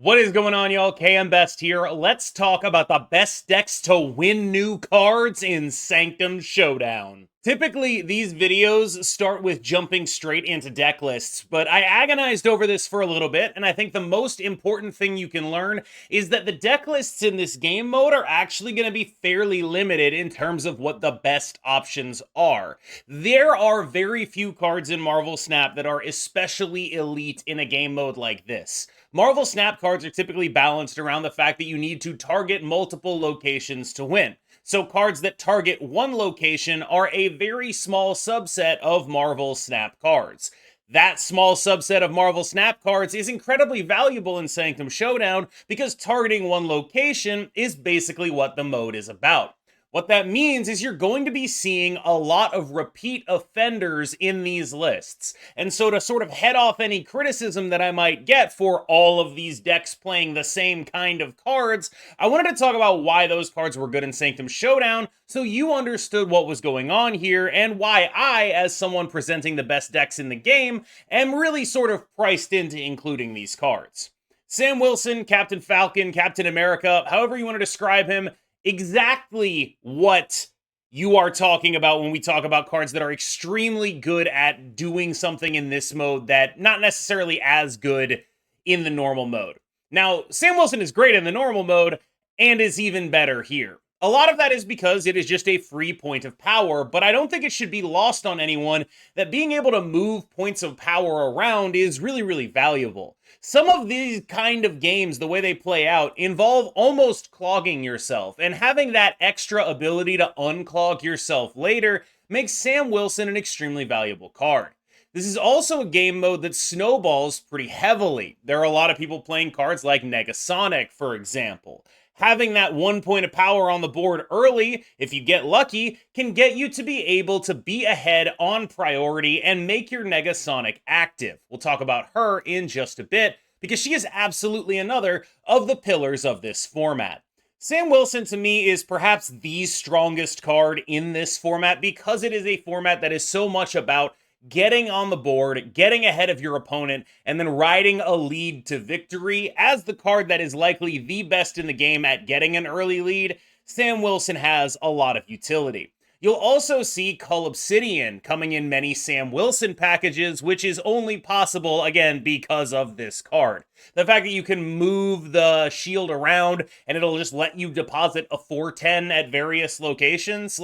What is going on, y'all? KMBest here. Let's talk about the best decks to win new cards in Sanctum Showdown. Typically, these videos start with jumping straight into deck lists, but I agonized over this for a little bit, and I think the most important thing you can learn is that the deck lists in this game mode are actually going to be fairly limited in terms of what the best options are. There are very few cards in Marvel Snap that are especially elite in a game mode like this. Marvel Snap cards are typically balanced around the fact that you need to target multiple locations to win. So cards that target one location are a very small subset of Marvel Snap cards. That small subset of Marvel Snap cards is incredibly valuable in Sanctum Showdown because targeting one location is basically what the mode is about. What that means is you're going to be seeing a lot of repeat offenders in these lists. And so to sort of head off any criticism that I might get for all of these decks playing the same kind of cards, I wanted to talk about why those cards were good in Sanctum Showdown so you understood what was going on here and why I, as someone presenting the best decks in the game, am really sort of priced into including these cards. Sam Wilson, Captain Falcon, Captain America, however you want to describe him, exactly what you are talking about when we talk about cards that are extremely good at doing something in this mode that not necessarily as good in the normal mode. Now, Sam Wilson is great in the normal mode and is even better here. A lot of that is because it is just a free point of power, but I don't think it should be lost on anyone that being able to move points of power around is really, really valuable. Some of these kind of games, the way they play out, involve almost clogging yourself, and having that extra ability to unclog yourself later makes Sam Wilson an extremely valuable card. This is also a game mode that snowballs pretty heavily. There are a lot of people playing cards like Negasonic, for example. Having that 1 point of power on the board early, if you get lucky, can get you to be able to be ahead on priority and make your Negasonic active. We'll talk about her in just a bit, because she is absolutely another of the pillars of this format. Sam Wilson, to me, is perhaps the strongest card in this format because it is a format that is so much about getting on the board, getting ahead of your opponent, and then riding a lead to victory. As the card that is likely the best in the game at getting an early lead, Sam Wilson has a lot of utility. You'll also see Cull Obsidian coming in many Sam Wilson packages, which is only possible, again, because of this card. The fact that you can move the shield around and it'll just let you deposit a 410 at various locations,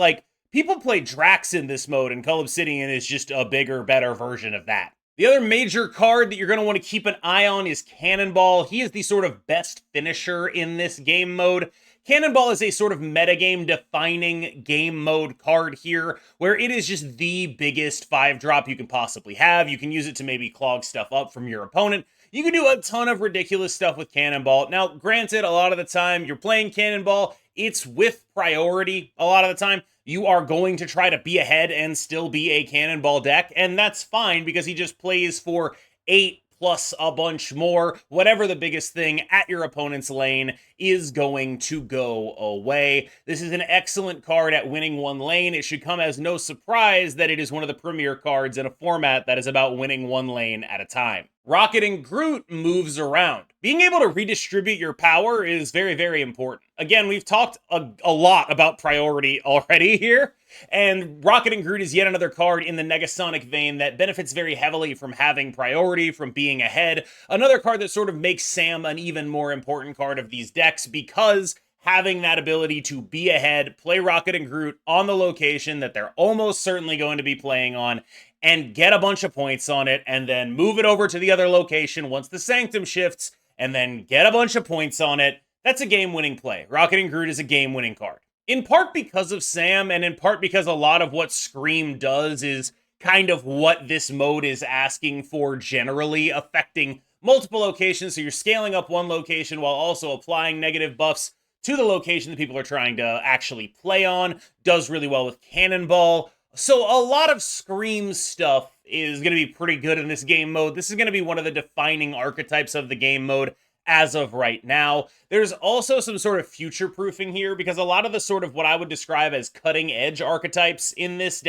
people play Drax in this mode, and Cull Obsidian is just a bigger, better version of that. The other major card that you're going to want to keep an eye on is Cannonball. He is the sort of best finisher in this game mode. Cannonball is a sort of metagame defining game mode card here, where it is just the biggest 5-drop you can possibly have. You can use it to maybe clog stuff up from your opponent. You can do a ton of ridiculous stuff with Cannonball. Now, granted, a lot of the time you're playing Cannonball, it's with priority a lot of the time. You are going to try to be ahead and still be a Cannonball deck, and that's fine because he just plays for 8 plus a bunch more. Whatever the biggest thing at your opponent's lane is going to go away. This is an excellent card at winning one lane. It should come as no surprise that it is one of the premier cards in a format that is about winning one lane at a time. Rocket and Groot moves around. Being able to redistribute your power is very, very important. Again, we've talked a lot about priority already here, and Rocket and Groot is yet another card in the Negasonic vein that benefits very heavily from having priority, from being ahead. Another card that sort of makes Sam an even more important card of these decks because having that ability to be ahead, play Rocket and Groot on the location that they're almost certainly going to be playing on, and get a bunch of points on it, and then move it over to the other location once the Sanctum shifts, and then get a bunch of points on it. That's a game-winning play. Rocket and Groot is a game-winning card. In part because of Sam, and in part because a lot of what Scream does is kind of what this mode is asking for generally, affecting multiple locations, so you're scaling up one location while also applying negative buffs to the location that people are trying to actually play on. Does really well with Cannonball. So a lot of Scream stuff is going to be pretty good in this game mode. This is going to be one of the defining archetypes of the game mode as of right now. There's also some sort of future-proofing here because a lot of the sort of what I would describe as cutting-edge archetypes in this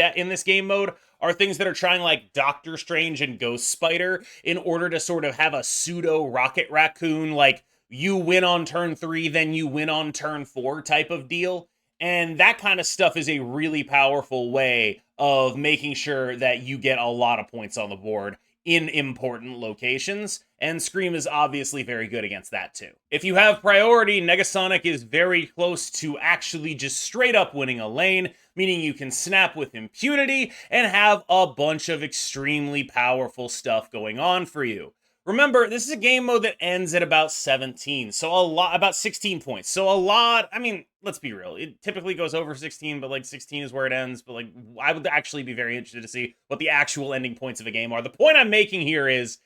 game mode are things that are trying like Doctor Strange and Ghost Spider in order to sort of have a pseudo Rocket Raccoon, like you win on turn 3, then you win on turn 4 type of deal. And that kind of stuff is a really powerful way of making sure that you get a lot of points on the board in important locations, and Scream is obviously very good against that too. If you have priority, Negasonic is very close to actually just straight up winning a lane, meaning you can snap with impunity and have a bunch of extremely powerful stuff going on for you. Remember, this is a game mode that ends at about 17, so about 16 points. So a lot, I mean, let's be real. It typically goes over 16, but like 16 is where it ends. But like, I would actually be very interested to see what the actual ending points of a game are. The point I'm making here is,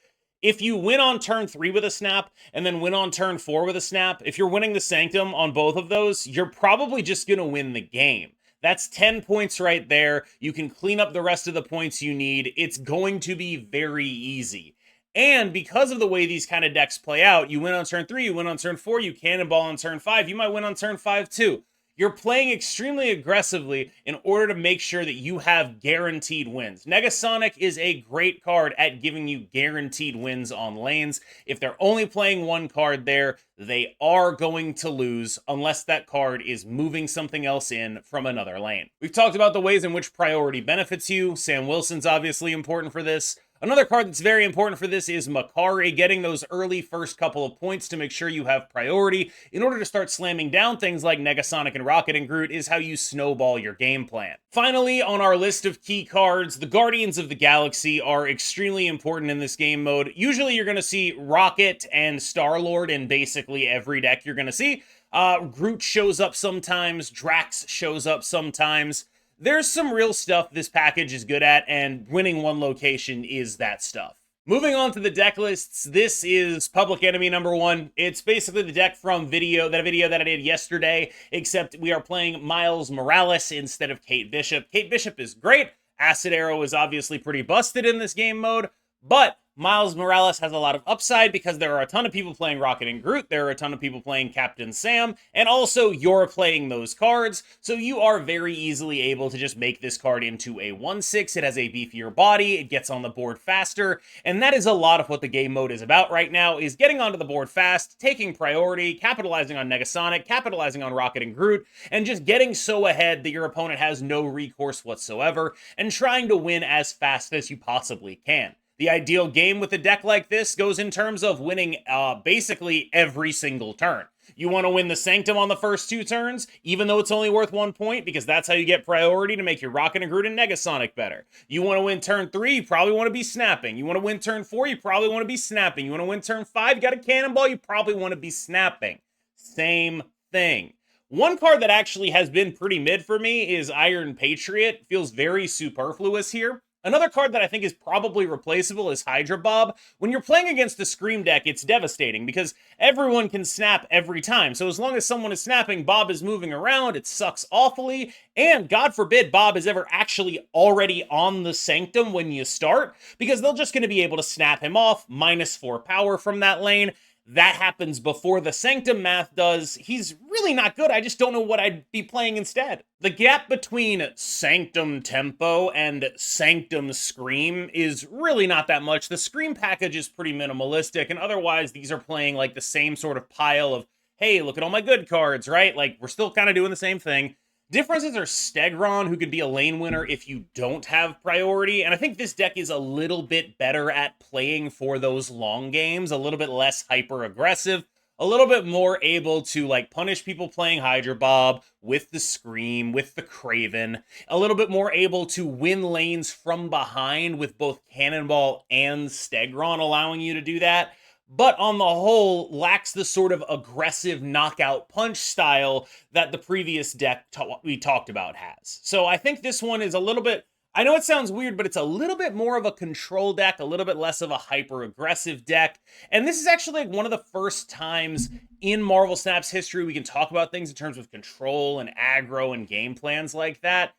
if you win on turn 3 with a snap, and then win on turn 4 with a snap, if you're winning the Sanctum on both of those, you're probably just going to win the game. That's 10 points right there. You can clean up the rest of the points you need. It's going to be very easy. And because of the way these kind of decks play out, you win on turn 3, you win on turn 4, you cannonball on turn 5, you might win on turn 5 too. You're playing extremely aggressively in order to make sure that you have guaranteed wins. Negasonic is a great card at giving you guaranteed wins on lanes. If they're only playing one card there, they are going to lose unless that card is moving something else in from another lane. We've talked about the ways in which priority benefits you. Sam Wilson's obviously important for this. Another card that's very important for this is Makari, getting those early first couple of points to make sure you have priority in order to start slamming down things like Negasonic and Rocket and Groot is how you snowball your game plan. Finally, on our list of key cards, the Guardians of the Galaxy are extremely important in this game mode. Usually you're going to see Rocket and Star-Lord in basically every deck you're going to see. Groot shows up sometimes, Drax shows up sometimes. There's some real stuff this package is good at, and winning one location is that stuff. Moving on to the deck lists, this is Public Enemy number 1. It's basically the deck from that video that I did yesterday, except we are playing Miles Morales instead of Kate Bishop. Kate Bishop is great. Acid Arrow is obviously pretty busted in this game mode, but Miles Morales has a lot of upside because there are a ton of people playing Rocket and Groot, there are a ton of people playing Captain Sam, and also you're playing those cards, so you are very easily able to just make this card into a 1/6. It has a beefier body, it gets on the board faster, and that is a lot of what the game mode is about right now, is getting onto the board fast, taking priority, capitalizing on Negasonic, capitalizing on Rocket and Groot, and just getting so ahead that your opponent has no recourse whatsoever, and trying to win as fast as you possibly can. The ideal game with a deck like this goes in terms of winning basically every single turn. You want to win the Sanctum on the first 2 turns, even though it's only worth 1 point, because that's how you get priority to make your Rocket and Groot and Negasonic better. You want to win turn 3, you probably want to be snapping. You want to win turn 4, you probably want to be snapping. You want to win turn 5, you got a cannonball, you probably want to be snapping. Same thing. One card that actually has been pretty mid for me is Iron Patriot. Feels very superfluous here. Another card that I think is probably replaceable is Hydra Bob. When you're playing against a Scream deck, it's devastating because everyone can snap every time. So as long as someone is snapping, Bob is moving around, it sucks awfully. And God forbid Bob is ever actually already on the Sanctum when you start, because they're just going to be able to snap him off, -4 power from that lane. That happens before the Sanctum math does. He's really not good. I just don't know what I'd be playing instead. The gap between Sanctum Tempo and Sanctum Scream is really not that much. The Scream package is pretty minimalistic, and otherwise these are playing like the same sort of pile of, hey, look at all my good cards, right? Like, we're still kind of doing the same thing. Differences are Stegron, who could be a lane winner if you don't have priority, and I think this deck is a little bit better at playing for those long games, a little bit less hyper-aggressive, a little bit more able to, like, punish people playing Hydra Bob with the Scream, with the Craven, a little bit more able to win lanes from behind with both Cannonball and Stegron allowing you to do that, but on the whole lacks the sort of aggressive knockout punch style that the previous deck we talked about has. So I think this one is a little bit, I know it sounds weird, but it's a little bit more of a control deck, a little bit less of a hyper-aggressive deck. And this is actually like one of the first times in Marvel Snap's history we can talk about things in terms of control and aggro and game plans like that,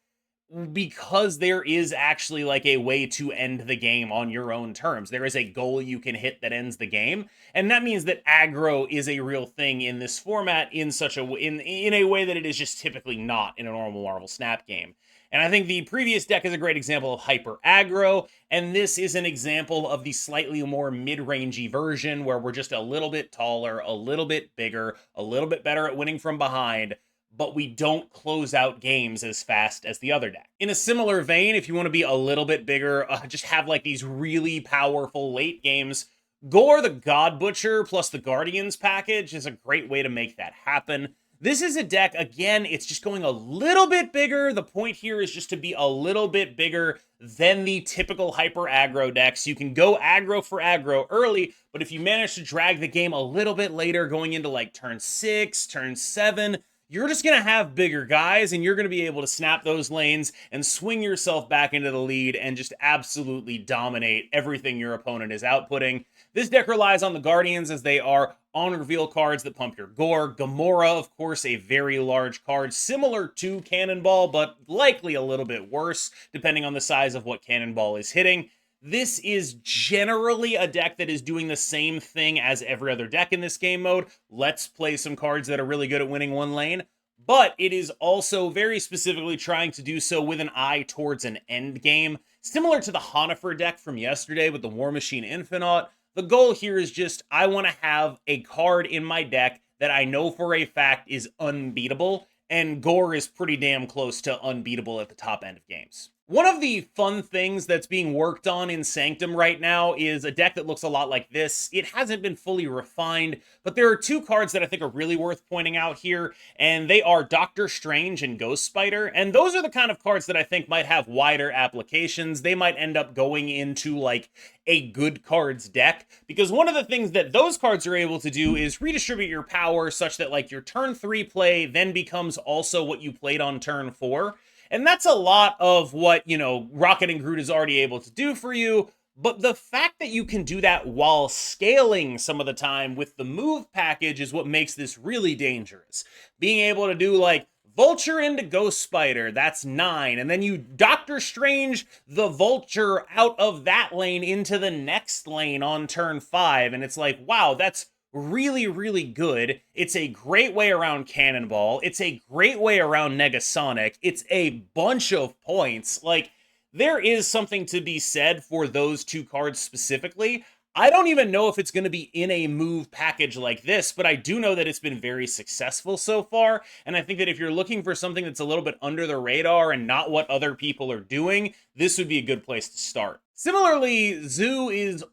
because there is actually like a way to end the game on your own terms. There is a goal you can hit that ends the game, and that means that aggro is a real thing in this format in such a in a way that it is just typically not in a normal Marvel Snap game. And I think the previous deck is a great example of hyper aggro, and this is an example of the slightly more mid-rangey version where we're just a little bit taller, a little bit bigger, a little bit better at winning from behind, but we don't close out games as fast as the other deck. In a similar vein, if you want to be a little bit bigger, just have like these really powerful late games, Gore the God Butcher plus the Guardians package is a great way to make that happen. This is a deck, again, it's just going a little bit bigger. The point here is just to be a little bit bigger than the typical hyper aggro decks. You can go aggro for aggro early, but if you manage to drag the game a little bit later, going into like turn 6, turn 7, you're just going to have bigger guys, and you're going to be able to snap those lanes and swing yourself back into the lead and just absolutely dominate everything your opponent is outputting. This deck relies on the Guardians as they are on-reveal cards that pump your Gore. Gamora, of course, a very large card, similar to Cannonball, but likely a little bit worse, depending on the size of what Cannonball is hitting. This is generally a deck that is doing the same thing as every other deck in this game mode. Let's play some cards that are really good at winning one lane, but it is also very specifically trying to do so with an eye towards an end game. Similar to the Honifer deck from yesterday with the War Machine Infinite, the goal here is just, I want to have a card in my deck that I know for a fact is unbeatable, and Gore is pretty damn close to unbeatable at the top end of games. One of the fun things that's being worked on in Sanctum right now is a deck that looks a lot like this. It hasn't been fully refined, but there are two cards that I think are really worth pointing out here, and they are Doctor Strange and Ghost Spider, and those are the kind of cards that I think might have wider applications. They might end up going into like a good cards deck, because one of the things that those cards are able to do is redistribute your power such that like your turn 3 play then becomes also what you played on turn 4. And that's a lot of what, Rocket and Groot is already able to do for you. But the fact that you can do that while scaling some of the time with the move package is what makes this really dangerous. Being able to do like Vulture into Ghost Spider, that's 9. And then you Doctor Strange the Vulture out of that lane into the next lane on turn 5. And it's like, wow, that's really, really good. It's a great way around Cannonball. It's a great way around Negasonic. It's a bunch of points. Like, there is something to be said for those two cards specifically. I don't even know if it's going to be in a move package like this, but I do know that it's been very successful so far, and I think that if you're looking for something that's a little bit under the radar and not what other people are doing, this would be a good place to start. Similarly, Zoo is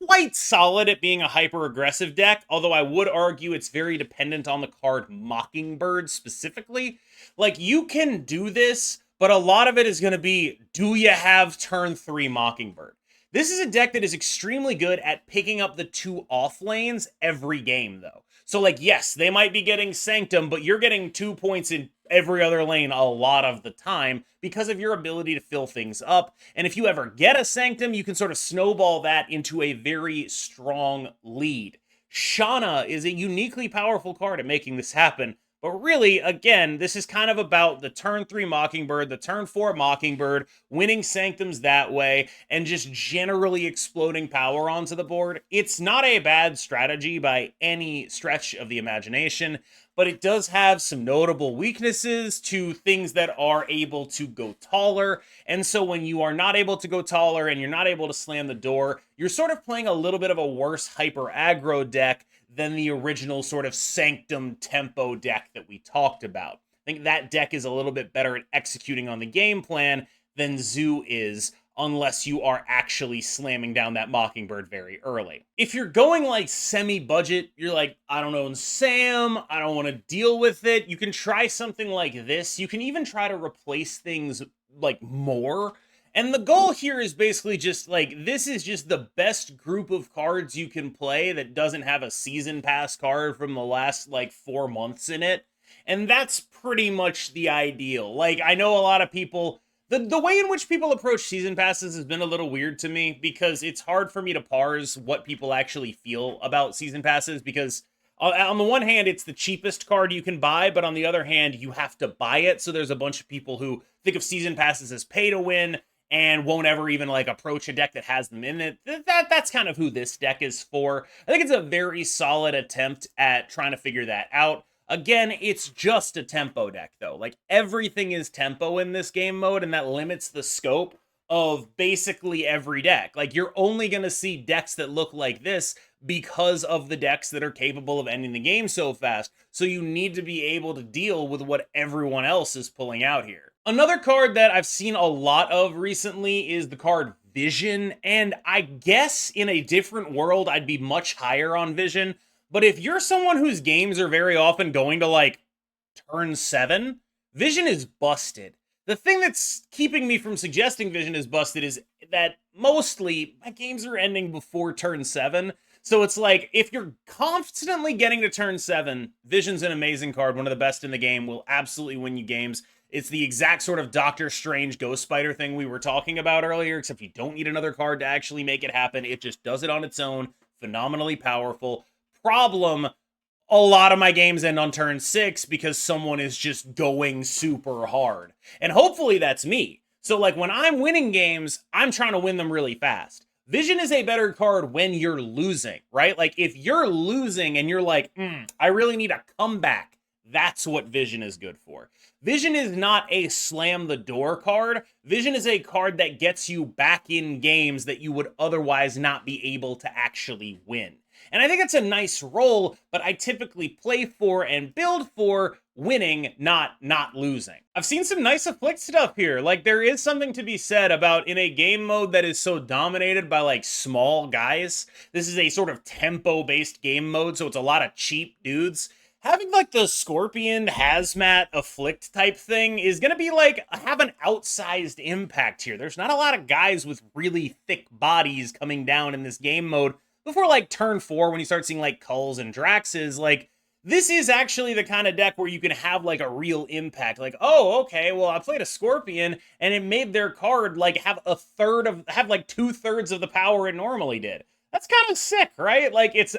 quite solid at being a hyper-aggressive deck, although I would argue it's very dependent on the card Mockingbird specifically. Like, you can do this, but a lot of it is going to be, do you have turn 3 Mockingbird? This is a deck that is extremely good at picking up the 2 off lanes every game, though. So, like, yes, they might be getting Sanctum, but you're getting 2 points in every other lane a lot of the time because of your ability to fill things up. And if you ever get a Sanctum, you can sort of snowball that into a very strong lead. Shauna is a uniquely powerful card at making this happen. But really, again, this is kind of about the turn 3 Mockingbird, the turn 4 Mockingbird, winning Sanctums that way, and just generally exploding power onto the board. It's not a bad strategy by any stretch of the imagination, but it does have some notable weaknesses to things that are able to go taller. And so when you are not able to go taller and you're not able to slam the door, you're sort of playing a little bit of a worse hyper aggro deck than the original sort of Sanctum tempo deck that we talked about. I think that deck is a little bit better at executing on the game plan than Zoo is, unless you are actually slamming down that Mockingbird very early. If you're going like semi-budget, you're like, I don't own Sam, I don't want to deal with it, you can try something like this. You can even try to replace things like more. And the goal here is basically just like, this is just the best group of cards you can play that doesn't have a season pass card from the last like 4 months in it. And that's pretty much the ideal. Like, I know a lot of people, the way in which people approach season passes has been a little weird to me, because it's hard for me to parse what people actually feel about season passes, because on the one hand, it's the cheapest card you can buy, but on the other hand, you have to buy it. So there's a bunch of people who think of season passes as pay to win and won't ever even like approach a deck that has them in it. That's kind of who this deck is for. I think it's a very solid attempt at trying to figure that out. Again, it's just a tempo deck, though. Like, everything is tempo in this game mode, and that limits the scope of basically every deck. Like, you're only going to see decks that look like this because of the decks that are capable of ending the game so fast. So you need to be able to deal with what everyone else is pulling out here. Another card that I've seen a lot of recently is the card Vision, and I guess in a different world, I'd be much higher on Vision. But if you're someone whose games are very often going to like turn 7, Vision is busted. The thing that's keeping me from suggesting Vision is busted is that mostly my games are ending before turn 7. So it's like, if you're constantly getting to turn 7, Vision's an amazing card, one of the best in the game, will absolutely win you games. It's the exact sort of Doctor Strange Ghost Spider thing we were talking about earlier, except you don't need another card to actually make it happen. It just does it on its own, phenomenally powerful. Problem, a lot of my games end on turn 6 because someone is just going super hard. And hopefully that's me. So like when I'm winning games, I'm trying to win them really fast. Vision is a better card when you're losing, right? Like if you're losing and you're like, I really need a comeback, that's what Vision is good for. Vision is not a slam the door card. Vision is a card that gets you back in games that you would otherwise not be able to actually win. And I think it's a nice role, but I typically play for and build for winning, not losing. I've seen some nice Afflict stuff here. Like, there is something to be said about in a game mode that is so dominated by, like, small guys. This is a sort of tempo-based game mode, so it's a lot of cheap dudes. Having, like, the Scorpion, Hazmat, Afflict type thing is gonna be, like, have an outsized impact here. There's not a lot of guys with really thick bodies coming down in this game mode before, like, turn 4, when you start seeing, like, Kulls and Draxes. Like, this is actually the kind of deck where you can have, like, a real impact. Like, oh, okay, well, I played a Scorpion, and it made their card, like, have like, 2/3 of the power it normally did. That's kind of sick, right? Like, it's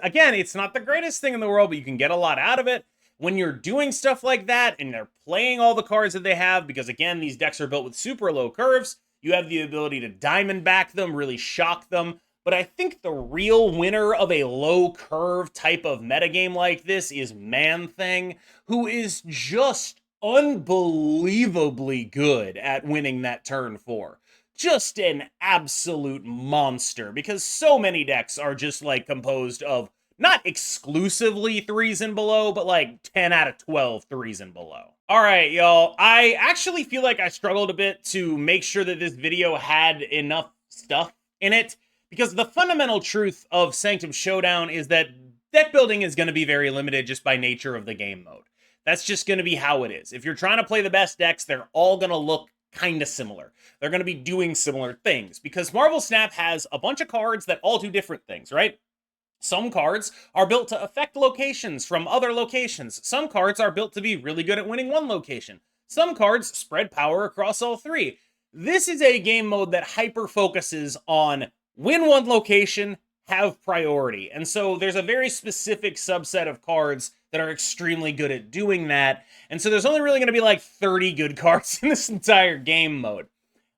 not the greatest thing in the world, but you can get a lot out of it. When you're doing stuff like that, and they're playing all the cards that they have, because, again, these decks are built with super low curves, you have the ability to diamond back them, really shock them. But I think the real winner of a low curve type of metagame like this is Man-Thing, who is just unbelievably good at winning that turn 4. Just an absolute monster, because so many decks are just like composed of not exclusively 3s and below, but like 10 out of 12 3s and below. All right, y'all. I actually feel like I struggled a bit to make sure that this video had enough stuff in it, because the fundamental truth of Sanctum Showdown is that deck building is going to be very limited just by nature of the game mode. That's just going to be how it is. If you're trying to play the best decks, they're all going to look kind of similar. They're going to be doing similar things, because Marvel Snap has a bunch of cards that all do different things, right? Some cards are built to affect locations from other locations. Some cards are built to be really good at winning one location. Some cards spread power across all 3. This is a game mode that hyper-focuses on win one location, have priority. And so there's a very specific subset of cards that are extremely good at doing that. And so there's only really going to be like 30 good cards in this entire game mode.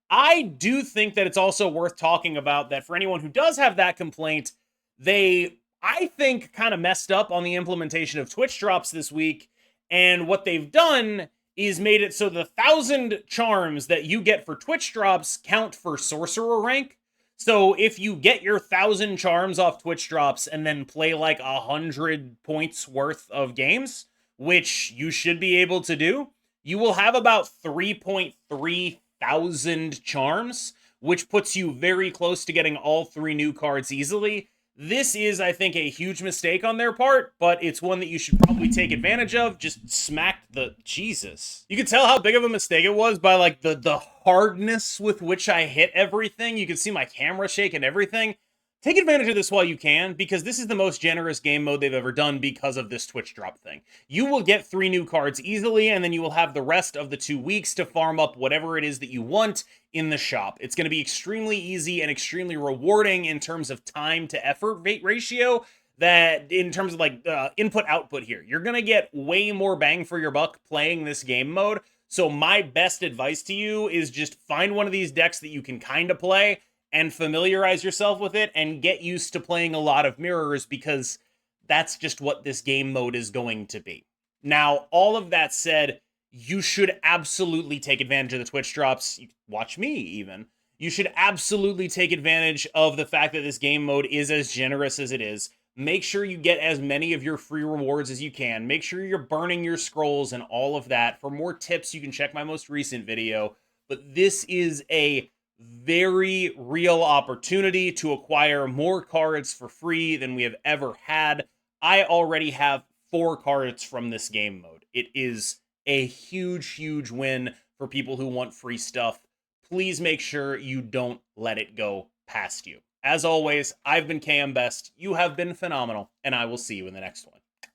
I do think that it's also worth talking about that for anyone who does have that complaint, they, I think, kind of messed up on the implementation of Twitch drops this week. And what they've done is made it so the 1,000 charms that you get for Twitch drops count for sorcerer rank. So if you get your 1,000 charms off Twitch drops and then play like 100 points worth of games, which you should be able to do, you will have about 3.3 thousand charms, which puts you very close to getting all 3 new cards easily. This is, I think, a huge mistake on their part, but it's one that you should probably take advantage of. Just smack the... Jesus. You can tell how big of a mistake it was by, like, the hardness with which I hit everything. You can see my camera shake and everything. Take advantage of this while you can, because this is the most generous game mode they've ever done because of this Twitch drop thing. You will get 3 new cards easily, and then you will have the rest of the 2 weeks to farm up whatever it is that you want in the shop. It's going to be extremely easy and extremely rewarding in terms of time to effort ratio, that in terms of like input output here. You're going to get way more bang for your buck playing this game mode. So my best advice to you is just find one of these decks that you can kind of play and familiarize yourself with it and get used to playing a lot of mirrors, because that's just what this game mode is going to be. Now, all of that said, you should absolutely take advantage of the Twitch drops. Watch me, even. You should absolutely take advantage of the fact that this game mode is as generous as it is. Make sure you get as many of your free rewards as you can. Make sure you're burning your scrolls and all of that. For more tips, you can check my most recent video. But this is a very real opportunity to acquire more cards for free than we have ever had. I already have 4 cards from this game mode. It is a huge, huge win for people who want free stuff. Please make sure you don't let it go past you. As always, I've been KMBest, you have been phenomenal, and I will see you in the next one.